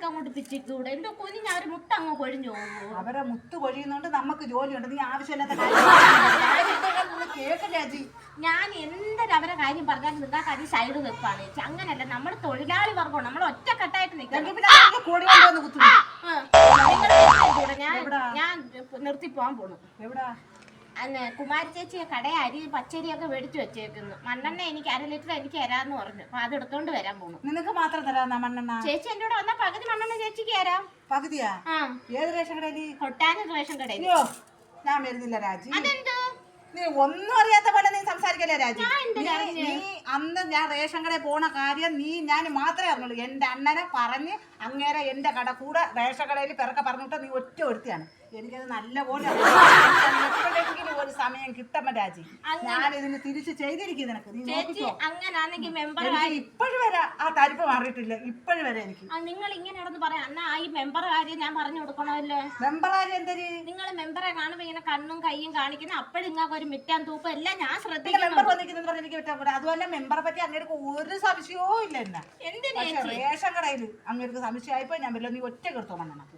മുട്ടയൊക്കെ അങ്ങോട്ട് പിച്ചിക്കൂടെ? എന്തോ കുഞ്ഞിന് അവര് മുട്ട അങ്ങ് കൊഴിഞ്ഞു പോകുമോ? അവരെ മുത്ത് കൊഴിയുന്നോണ്ട് നമുക്ക് ജോലിയുണ്ട്. നീ ആവശ്യമില്ലാത്ത കേക്ക് രാജി. ഞാൻ എന്തൊരു അവരെ കാര്യം പറഞ്ഞാലും നിങ്ങൾക്ക് അത് സൈഡ് വെപ്പാണ് ചേച്ചി. അങ്ങനല്ല, നമ്മൾ തൊഴിലാളി വർഗമാണ്, നമ്മൾ ഒറ്റക്കെട്ടായിട്ട് നിൽക്കണം. ഞാൻ നിർത്തി പോകാൻ പോണു. എവിടാ? അന്ന് കുമാരി ചേച്ചി കട അരി പച്ചരിയൊക്കെ മേടിച്ചു വെച്ചേക്കുന്നു. മണ്ണെണ്ണ എനിക്ക് 1/2 ലിറ്റർ എനിക്ക് തരാന്ന് പറഞ്ഞു. അപ്പൊ അത് എടുത്തോണ്ട് വരാൻ പോണു. നിനക്ക് മാത്രം തരാന്നാ മണ്ണെണ്ണ? ചേച്ചി എന്റെ കൂടെ വന്നാ പകുതി മണ്ണെണ്ണ ചേച്ചിക്ക് തരാം. പകുതിയാ? ഏത് റേഷൻ കടയിൽ? കൊട്ടാരം റേഷൻ കടയിൽ. ഞാൻ വരുന്നില്ല രാജി. അതെന്തോ? നീ ഒന്നും അറിയാത്ത പോലെ നീ സംസാരിക്കല്ലേ രാജി. നീ അന്ന് ഞാൻ റേഷൻ കടയിൽ പോണ കാര്യം ഞാൻ മാത്രമേ അറിഞ്ഞുള്ളൂ. എന്റെ അണ്ണനെ പറഞ്ഞ് അങ്ങേരെ എന്റെ കട കൂടെ റേഷൻ കടയിൽ പിറക്കെ പറഞ്ഞിട്ട് നീ ഒറ്റ ഒരുത്തിയാണ്. എനിക്കത് നല്ല പോലെ എപ്പോഴെങ്കിലും ഒരു സമയം കിട്ടുമ്പോ രാജി ഞാൻ ഇതിന് തിരിച്ച് ചെയ്തിരിക്കും നിനക്ക്. നീ നോക്കിക്കോ. ഇപ്പോഴും വരെ ആ തരിപ്പ് മാറിയിട്ടില്ല. ഇപ്പോഴും വരെ എനിക്ക് നിങ്ങൾ ഇങ്ങനെ നടന്ന് പറയാം. എന്നാ ഈ മെമ്പർ കാര്യം ഞാൻ പറഞ്ഞു കൊടുക്കണമല്ലോ. മെമ്പർ കാര്യം എന്തര്? നിങ്ങൾ മെമ്പറെ കാണുമ്പോ ഇങ്ങനെ കണ്ണും കയ്യും കാണിക്കുന്ന അപ്പോഴും നിങ്ങൾക്ക് ഒരു മിറ്റാൻ തൂപ്പം എല്ലാം ഞാൻ ശ്രദ്ധിക്കും. മെമ്പർ വന്നിരിക്കുന്നത് പറഞ്ഞ് എനിക്ക് വിട്ടാൽ കൂടെ. അതുപോലെ മെമ്പറെ പറ്റി അങ്ങേക്ക് ഒരു സംശയവും ഇല്ല. എന്നാ എന്തിനാ റേഷൻ കടയിൽ അങ്ങേക്ക് സംശയമായിപ്പോ ഞാൻ വരില്ല. നീ ഒറ്റ എടുത്തോളാം. നമുക്ക്